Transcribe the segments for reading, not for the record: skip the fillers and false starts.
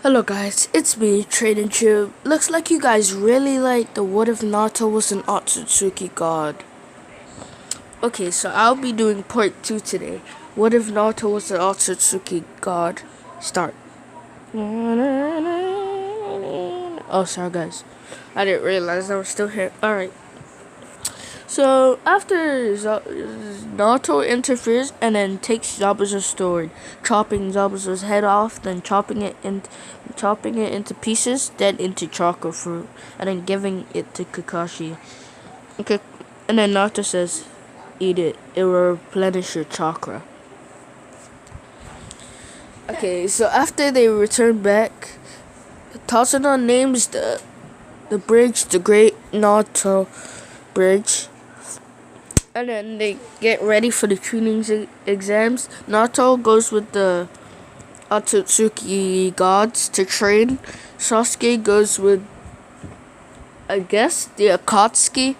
Hello guys, it's me, Trading Tube. Looks like you guys really like the What If Naruto was an Otsutsuki god. Okay, so I'll be doing part 2 today. What if Naruto was an Otsutsuki god? Start. Oh, sorry guys. I didn't realize I was still here. Alright. So after Naruto interferes and then takes Zabuza's sword, chopping Zabuza's head off, then chopping it into pieces, then into chakra fruit, and then giving it to Kakashi. Okay, and then Naruto says, "Eat it. It will replenish your chakra." Okay, so after they return back, Tasuno names the bridge the Great Naruto Bridge. And then they get ready for the training exams. Naruto goes with the Otsutsuki gods to train. Sasuke goes with, I guess, the Akatsuki.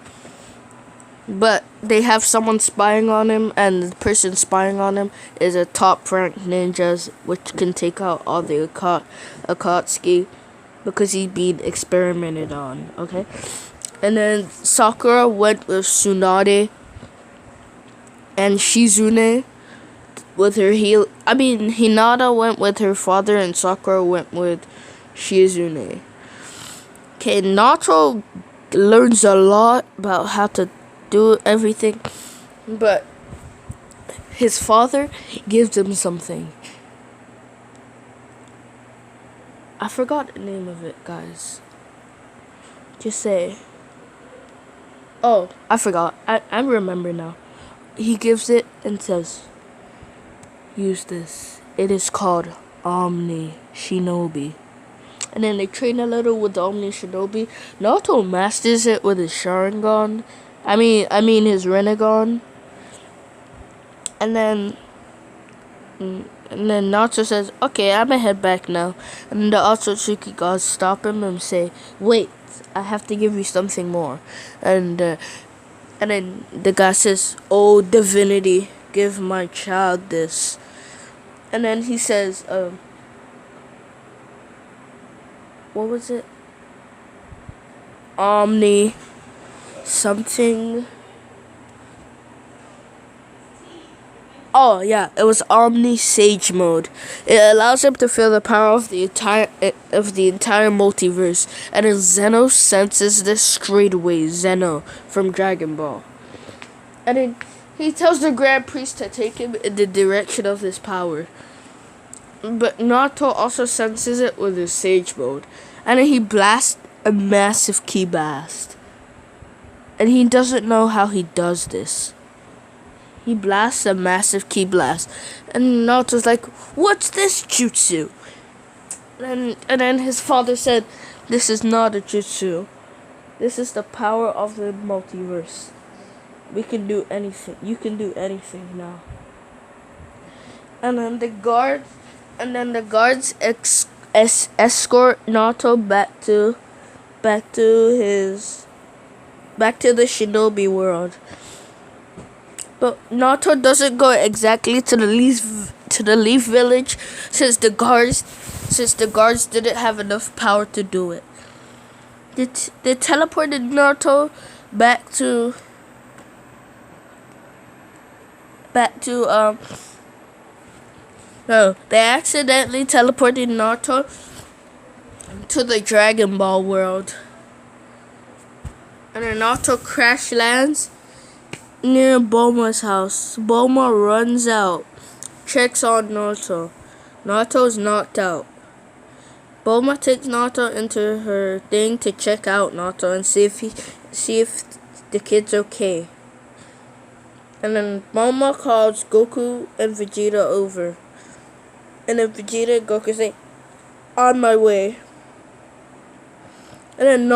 But they have someone spying on him, and the person spying on him is a top-ranked ninja, which can take out all the Akatsuki because he's being experimented on, okay? And then Sakura went with Tsunade and Shizune with her Hinata went with her father and Sakura went with Shizune. Okay, Naruto learns a lot about how to do everything, but his father gives him something. I forgot the name of it, guys. Just say. Oh, I forgot. I remember now. He gives it and says, "Use this. It is called Omni Shinobi." And then they train a little with the Omni Shinobi. Naruto masters it with his Sharingan. I mean his Rinnegan. And then Naruto says, "Okay, I'm gonna head back now." And the Otsutsuki gods stop him and say, "Wait, I have to give you something more." And then the guy says, "Oh, divinity, give my child this." And then he says, what was it? Omni something. Oh yeah, it was Omni Sage mode. It allows him to feel the power of the entire multiverse, and then Zeno senses this straight away. Zeno from Dragon Ball, and then he tells the Grand Priest to take him in the direction of this power. But Naruto also senses it with his Sage mode, and then he blasts a massive ki blast, and he doesn't know how he does this. He blasts a massive ki blast. And Naruto's like, "What's this jutsu?" And then his father said, "This is not a jutsu. This is the power of the multiverse. We can do anything. You can do anything now." And then the guards escort Naruto back to the Shinobi world. But Naruto doesn't go exactly to the Leaf Village since the guards didn't have enough power to do it. They teleported Naruto back to no, they accidentally teleported Naruto to the Dragon Ball world. And then Naruto crash lands near Bulma's house. Bulma runs out, checks on Naruto. Naruto's knocked out. Bulma takes Naruto into her thing to check out Naruto and see if the kid's okay. And then Bulma calls Goku and Vegeta over. And then Vegeta and Goku say, "On my way." And then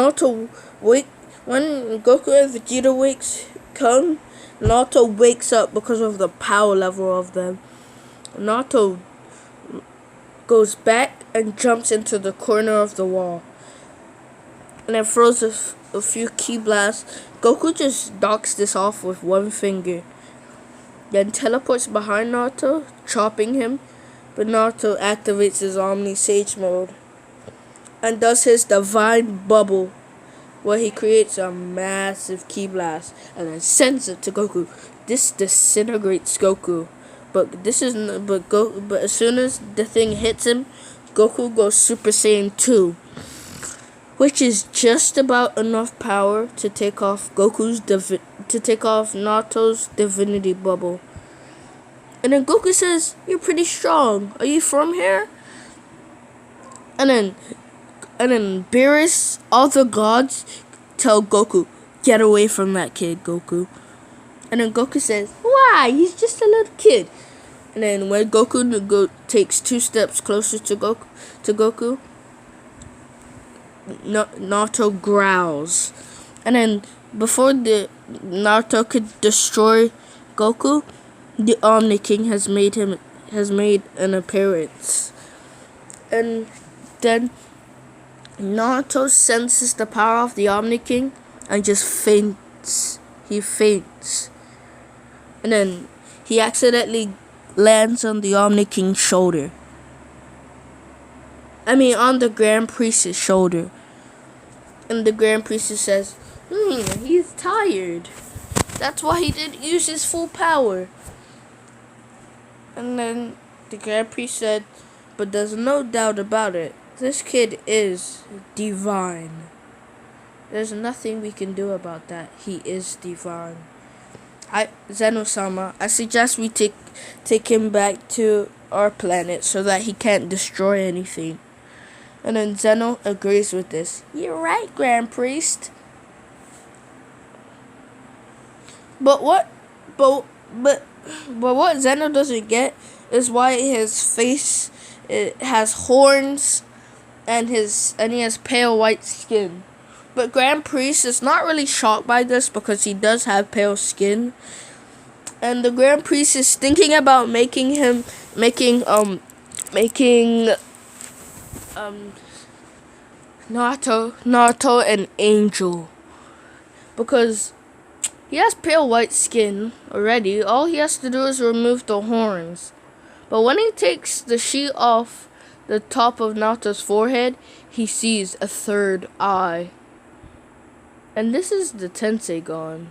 when Goku and Vegeta come, Naruto wakes up because of the power level of them. Naruto goes back and jumps into the corner of the wall. And then throws a few ki blasts. Goku just knocks this off with one finger. Then teleports behind Naruto, chopping him. But Naruto activates his Omni Sage mode. and does his divine bubble, where he creates a massive ki blast and then sends it to Goku. This disintegrates Goku, but but as soon as the thing hits him, Goku goes Super Saiyan 2, which is just about enough power to take off Naruto's divinity bubble. And then Goku says, "You're pretty strong. Are you from here?" And then Beerus, all the gods, tell Goku, "Get away from that kid, Goku." And then Goku says, "Why? He's just a little kid." And then when Goku takes 2 steps closer to Goku, Naruto growls. And then before Naruto could destroy Goku, the Omni King has made an appearance. And then Naruto senses the power of the Omni King and just faints. He faints. And then he accidentally lands on the Omni King's shoulder. On the Grand Priest's shoulder. And the Grand Priest says, he's tired. That's why he didn't use his full power. And then the Grand Priest said, "But there's no doubt about it. This kid is divine. There's nothing we can do about that. He is divine. Zeno-sama, I suggest we take him back to our planet so that he can't destroy anything." And then Zeno agrees with this. "You're right, Grand Priest." But what Zeno doesn't get is why his face has horns and he has pale white skin. But Grand Priest is not really shocked by this because he does have pale skin. And the Grand Priest is thinking about making Naruto an angel, because he has pale white skin already. All he has to do is remove the horns. But when he takes the sheet off the top of Naruto's forehead, he sees a third eye. And this is the Tenseigan.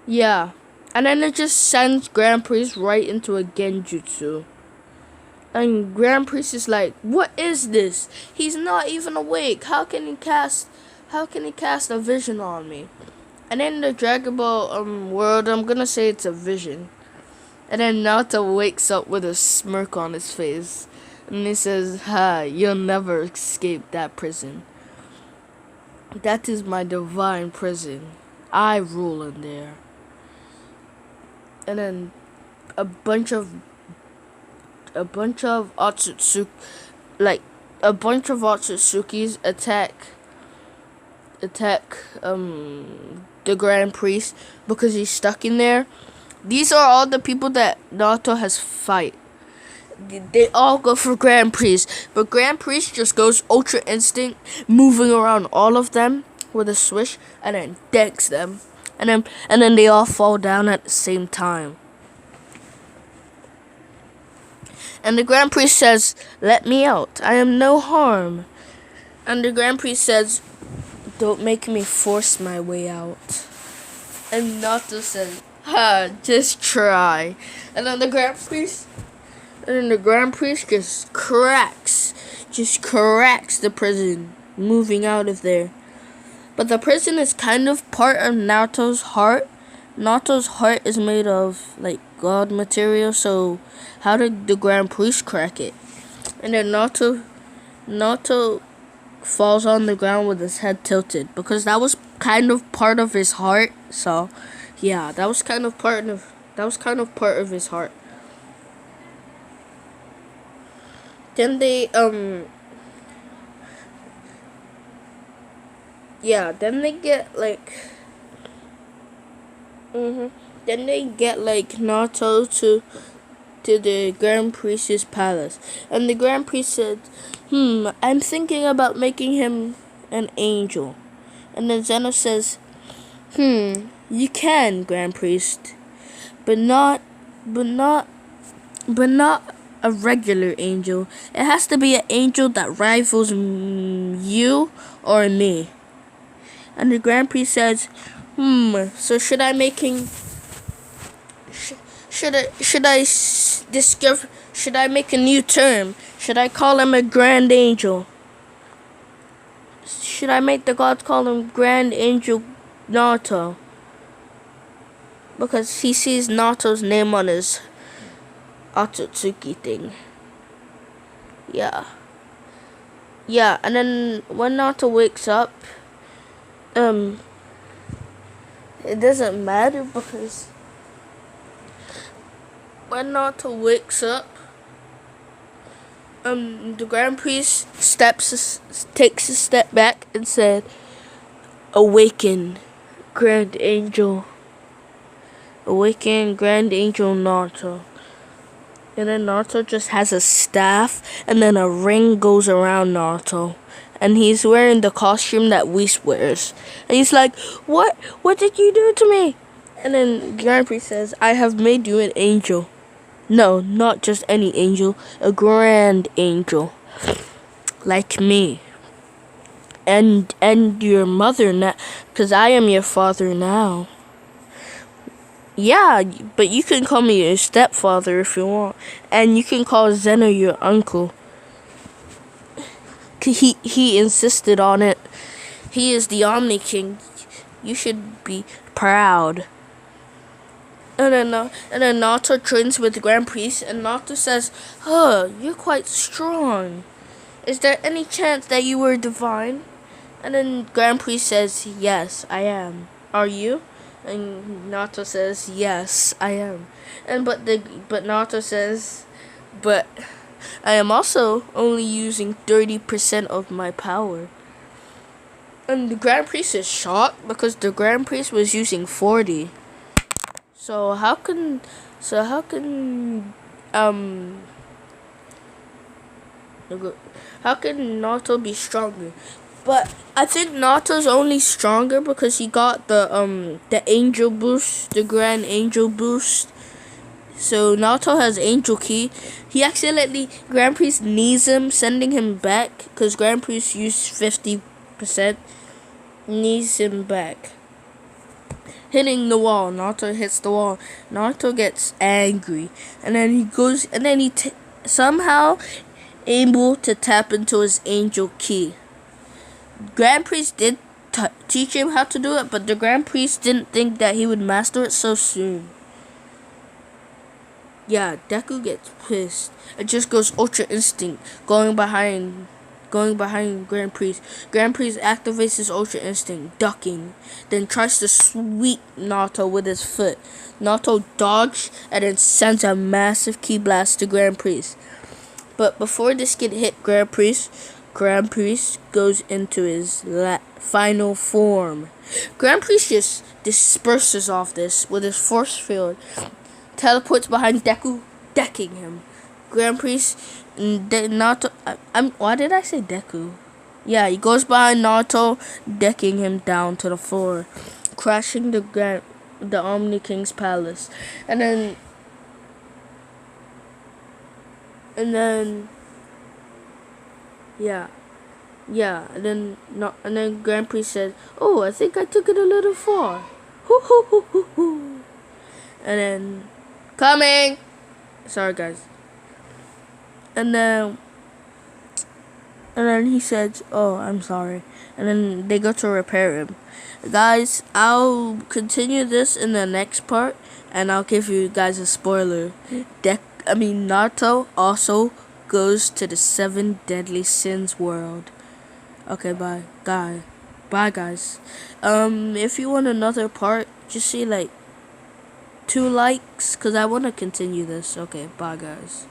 Yeah. And then it just sends Grand Priest right into a Genjutsu. And Grand Priest is like, "What is this? He's not even awake. How can he cast a vision on me?" And in the Dragon Ball world, I'm gonna say it's a vision. And then Naruto wakes up with a smirk on his face. And he says, "Ha, you'll never escape that prison. That is my divine prison. I rule in there." And then a bunch of Otsutsukis attack the Grand Priest because he's stuck in there. These are all the people that Naruto has fight. They all go for Grand Priest, but Grand Priest just goes Ultra Instinct, moving around all of them with a swish, and then decks them, and then they all fall down at the same time. And the Grand Priest says, "Let me out. I am no harm." And the Grand Priest says, "Don't make me force my way out." And Naruto says, "Ha, just try." And then the Grand Priest just cracks the prison, moving out of there. But the prison is kind of part of Naruto's heart. Naruto's heart is made of god material, so how did the Grand Priest crack it? And then Naruto falls on the ground with his head tilted because that was kind of part of his heart. So yeah, that was kind of part of his heart. Then they get Naruto to the Grand Priest's palace. And the Grand Priest said, "I'm thinking about making him an angel." And then Zeno says, "You can, Grand Priest, but not a regular angel. It has to be an angel that rivals you or me. And the Grand Prix says, so should I making should I discover, should I make a new term? Should I call him a grand angel? Should I make the gods call him Grand Angel Naruto? Because he sees Naruto's name on his otsutsuki thing. Yeah. Yeah, and then when Naruto wakes up, it doesn't matter because when Naruto wakes up, the Grand Priest takes a step back and said, "Awaken, Grand Angel. Awaken, Grand Angel Naruto." And then Naruto just has a staff, and then a ring goes around Naruto. And he's wearing the costume that Whis wears. And he's like, What? What did you do to me? And then Grand Prix says, "I have made you an angel." No, not just any angel, a grand angel. Like me. And your mother now, because I am your father now. Yeah, but you can call me your stepfather if you want. And you can call Zeno your uncle. He insisted on it. He is the Omni King. You should be proud. And then Naruto trains with the Grand Priest, and Naruto says, you're quite strong. Is there any chance that you were divine? And then Grand Priest says, yes, I am. Are you? And Naruto says, yes, I am. But Naruto says, but I am also only using 30% of my power. And the Grand Priest is shocked because the Grand Priest was using 40. So how can Naruto be stronger? But I think Naruto's only stronger because he got the angel boost, the Grand Angel boost. So Naruto has Angel Key. He accidentally, Grand Priest knees him, sending him back because Grand Priest used 50%. Knees him back, hitting the wall. Naruto hits the wall. Naruto gets angry, and then he goes, and then he somehow able to tap into his Angel Key. Grand Priest did teach him how to do it, but the Grand Priest didn't think that he would master it so soon. Yeah, Deku gets pissed. It just goes Ultra Instinct, going behind Grand Priest. Grand Priest activates his Ultra Instinct, ducking, then tries to sweep Naruto with his foot. Naruto dodges and then sends a massive ki blast to Grand Priest. But before this can hit Grand Priest goes into his final form. Grand Priest just disperses off this with his force field, teleports behind Deku, decking him. Grand Priest, Naruto. Why did I say Deku? Yeah, he goes behind Naruto, decking him down to the floor, crashing the Omni King's palace, and then yeah, and then Grand Priest said, "Oh, I think I took it a little far." Hoo hoo hoo hoo hoo. And then coming. Sorry, guys. And then he said, "Oh, I'm sorry." And then they go to repair him. Guys, I'll continue this in the next part, and I'll give you guys a spoiler. Naruto also goes to the 7 deadly sins world. Okay, bye, guys. If you want another part, just say like 2 likes, cause I want to continue this. Okay, bye, guys.